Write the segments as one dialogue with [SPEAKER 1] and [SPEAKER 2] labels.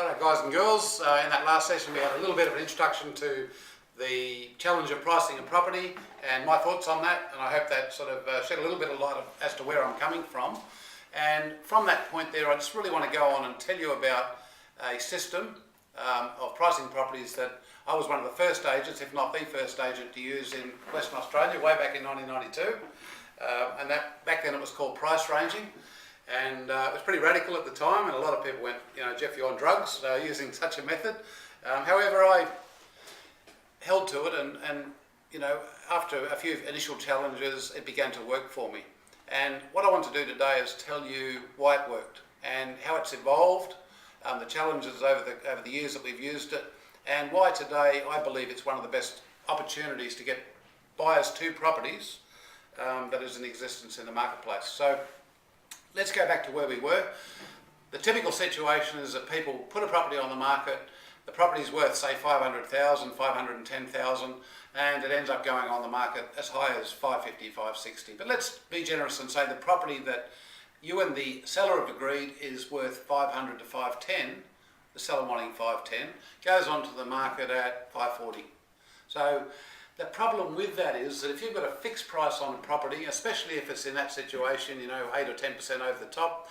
[SPEAKER 1] Right, guys and girls, in that last session we had a little bit of an introduction to the challenge of pricing a property and my thoughts on that, and I hope that sort of shed a little bit of light as to where I'm coming from. And from that point there, I just really want to go on and tell you about a system of pricing properties that I was one of the first agents, if not the first agent, to use in Western Australia way back in 1992. And that back then it was called price ranging. And it was pretty radical at the time, and a lot of people went, Geoff, you're on drugs using such a method. However, I held to it, and after a few initial challenges, it began to work for me. And what I want to do today is tell you why it worked and how it's evolved, the challenges over the years that we've used it, and why today I believe it's one of the best opportunities to get buyers to properties that is in existence in the marketplace. So let's go back to where we were. The typical situation is that people put a property on the market, the property's worth say 500,000, 510,000, and it ends up going on the market as high as 550, 560. But let's be generous and say the property that you and the seller have agreed is worth 500 to 510, the seller wanting 510, goes onto the market at 540. So the problem with that is that if you've got a fixed price on a property, especially if it's in that situation, 8 or 10% over the top,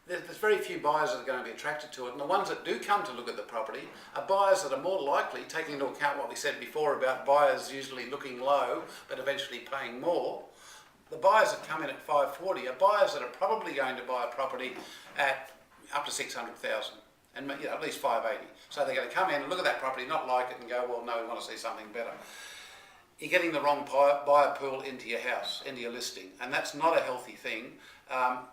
[SPEAKER 1] there's very few buyers that are going to be attracted to it. And the ones that do come to look at the property are buyers that are more likely, taking into account what we said before about buyers usually looking low but eventually paying more. The buyers that come in at 540 are buyers that are probably going to buy a property at up to 600,000. And at least 580. So they're going to come in and look at that property, not like it, and go, well, no, we want to see something better. You're getting the wrong buyer pool into your house, into your listing, and that's not a healthy thing.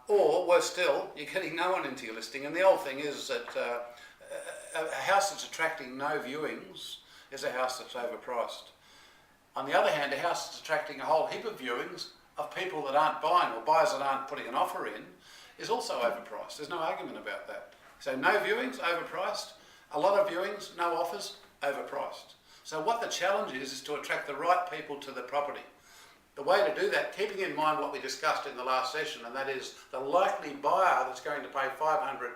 [SPEAKER 1] Or worse still, you're getting no one into your listing. And the old thing is that a house that's attracting no viewings is a house that's overpriced. On the other hand, a house that's attracting a whole heap of viewings of people that aren't buying or buyers that aren't putting an offer in is also overpriced. There's no argument about that. So no viewings, overpriced. A lot of viewings, no offers, overpriced. So what the challenge is to attract the right people to the property. The way to do that, keeping in mind what we discussed in the last session, and that is the likely buyer that's going to pay 500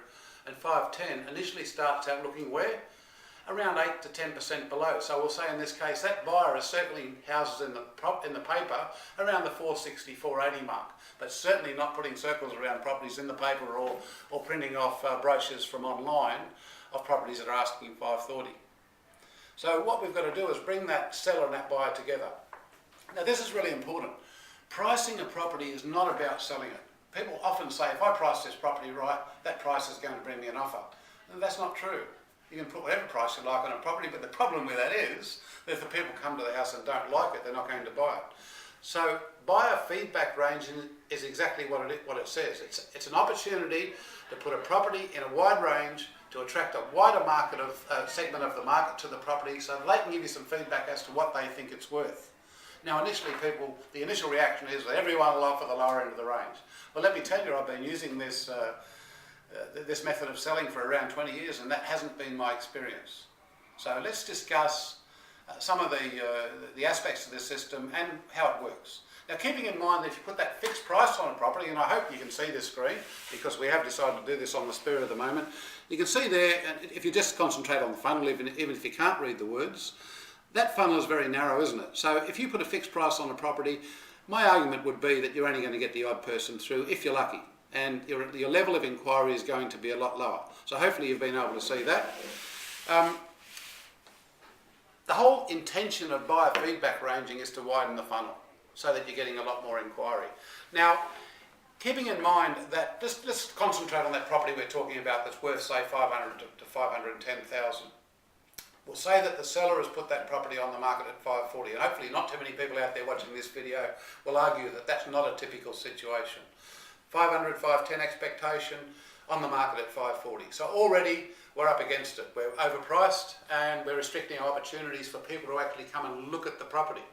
[SPEAKER 1] and 510 initially starts out looking where? Around 8 to 10% below. So we'll say in this case that buyer is circling houses in the paper around the 460, 480 mark, but certainly not putting circles around properties in the paper or printing off brochures from online of properties that are asking 540. So what we've got to do is bring that seller and that buyer together. Now this is really important. Pricing a property is not about selling it. People often say, if I price this property right, that price is going to bring me an offer. And that's not true. You can put whatever price you like on a property, but the problem with that is that if the people come to the house and don't like it, they're not going to buy it. So buyer feedback ranging is exactly what it says. It's an opportunity to put a property in a wide range to attract a wider market segment of the market to the property so they can give you some feedback as to what they think it's worth. Now initially the initial reaction is that everyone will offer the lower end of the range. Well, let me tell you, I've been using this method of selling for around 20 years, and that hasn't been my experience. So let's discuss some of the aspects of this system and how it works. Now, keeping in mind that if you put that fixed price on a property, and I hope you can see this screen because we have decided to do this on the spur of the moment, you can see there, if you just concentrate on the funnel, even if you can't read the words, that funnel is very narrow, isn't it? So if you put a fixed price on a property, my argument would be that you're only going to get the odd person through if you're lucky. And your level of inquiry is going to be a lot lower. So hopefully you've been able to see that. The whole intention of buyer feedback ranging is to widen the funnel so that you're getting a lot more inquiry. Now, keeping in mind that, let's concentrate on that property we're talking about that's worth, say, 500 to 510,000. We'll say that the seller has put that property on the market at 540, and hopefully not too many people out there watching this video will argue that that's not a typical situation. 500, 510 expectation, on the market at 540. So already we're up against it. We're overpriced and we're restricting our opportunities for people to actually come and look at the property.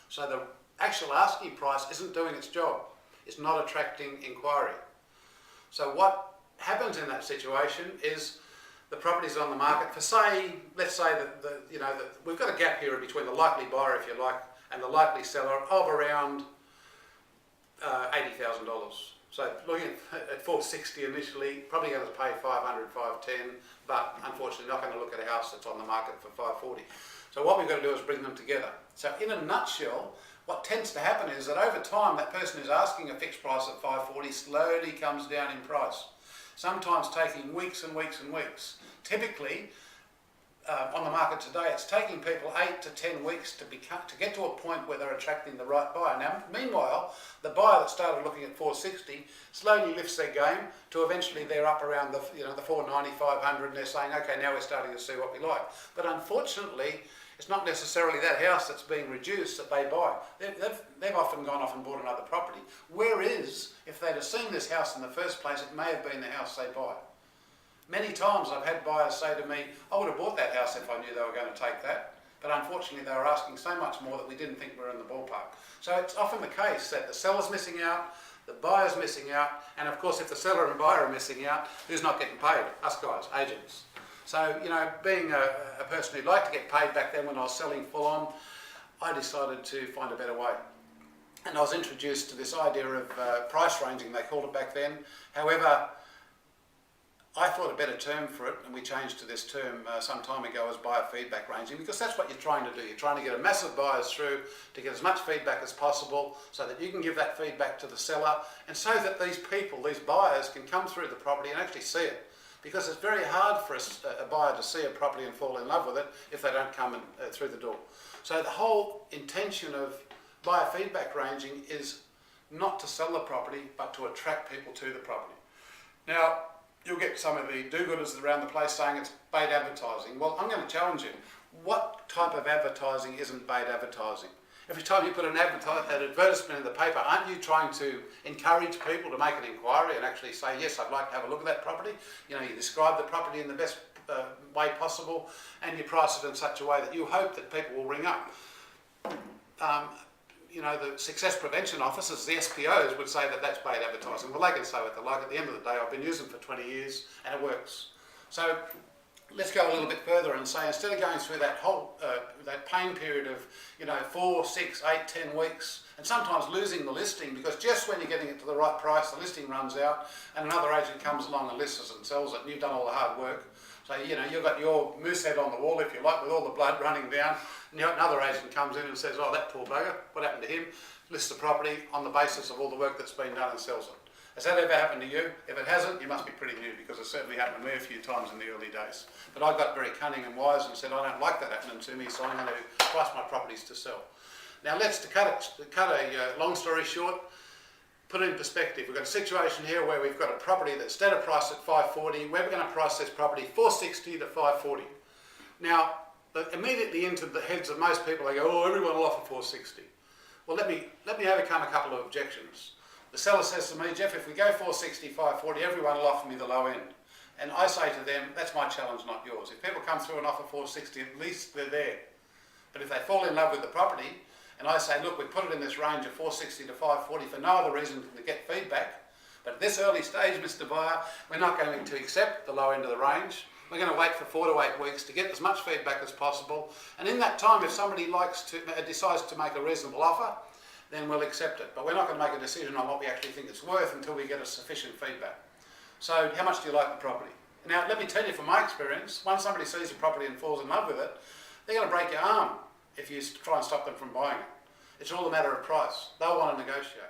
[SPEAKER 1] So the actual asking price isn't doing its job. It's not attracting inquiry. So what happens in that situation is the property's on the market for, say, let's say that we've got a gap here between the likely buyer, if you like, and the likely seller of around $80,000. So looking at 460 initially, probably going to pay 500, 510, but unfortunately not going to look at a house that's on the market for 540. So what we've got to do is bring them together. So in a nutshell, what tends to happen is that over time that person who's asking a fixed price at 540 slowly comes down in price, sometimes taking weeks and weeks and weeks. Typically, on the market today, it's taking people 8 to 10 weeks to get to a point where they're attracting the right buyer. Now, meanwhile, the buyer that started looking at 460 slowly lifts their game to eventually they're up around the 490, 500, and they're saying, okay, now we're starting to see what we like. But unfortunately, it's not necessarily that house that's being reduced that they buy. They've often gone off and bought another property. Whereas, if they'd have seen this house in the first place, it may have been the house they buy. Many times I've had buyers say to me, I would have bought that house if I knew they were going to take that. But unfortunately, they were asking so much more that we didn't think we were in the ballpark. So it's often the case that the seller's missing out, the buyer's missing out, and of course, if the seller and buyer are missing out, who's not getting paid? Us guys, agents. So, being a person who'd like to get paid back then when I was selling full on, I decided to find a better way. And I was introduced to this idea of price ranging, they called it back then. However, I thought a better term for it, and we changed to this term some time ago as buyer feedback ranging, because that's what you're trying to do. You're trying to get a massive buyers through to get as much feedback as possible so that you can give that feedback to the seller, and so that these people, these buyers, can come through the property and actually see it. Because it's very hard for a buyer to see a property and fall in love with it if they don't come through the door. So the whole intention of buyer feedback ranging is not to sell the property, but to attract people to the property. Now, you'll get some of the do-gooders around the place saying it's paid advertising. Well, I'm going to challenge you. What type of advertising isn't paid advertising? Every time you put an advertisement in the paper, aren't you trying to encourage people to make an inquiry and actually say, yes, I'd like to have a look at that property? You describe the property in the best way possible, and you price it in such a way that you hope that people will ring up. The success prevention officers, the SPOs, would say that that's paid advertising. Well, they can say what they like. At the end of the day, I've been using it for 20 years and it works. So let's go a little bit further and say, instead of going through that whole that pain period of 4, 6, 8, 10 weeks, and sometimes losing the listing, because just when you're getting it to the right price, the listing runs out and another agent comes along and lists it and sells it, and you've done all the hard work. So, you've got your moose head on the wall, if you like, with all the blood running down, and another agent comes in and says, oh, that poor bugger, what happened to him? Lists the property on the basis of all the work that's been done and sells it. Has that ever happened to you? If it hasn't, you must be pretty new, because it certainly happened to me a few times in the early days. But I got very cunning and wise and said, I don't like that happening to me, so I'm going to price my properties to sell. Now, to cut a long story short, put it in perspective. We've got a situation here where we've got a property that's instead of priced at 540, we're going to price this property 460 to 540. Now, immediately into the heads of most people, they go, oh, everyone will offer 460. Well, let me overcome a couple of objections. The seller says to me, Geoff, if we go 460, 540, everyone will offer me the low end. And I say to them, that's my challenge, not yours. If people come through and offer 460, at least they're there. But if they fall in love with the property, and I say, look, we put it in this range of 460 to 540 for no other reason than to get feedback, but at this early stage, Mr. Buyer, we're not going to accept the low end of the range. We're going to wait for 4 to 8 weeks to get as much feedback as possible. And in that time, if somebody decides to make a reasonable offer, then we'll accept it. But we're not going to make a decision on what we actually think it's worth until we get a sufficient feedback. So how much do you like the property? Now, let me tell you from my experience, once somebody sees a property and falls in love with it, they're going to break your arm if you try and stop them from buying it. It's all a matter of price. They'll want to negotiate.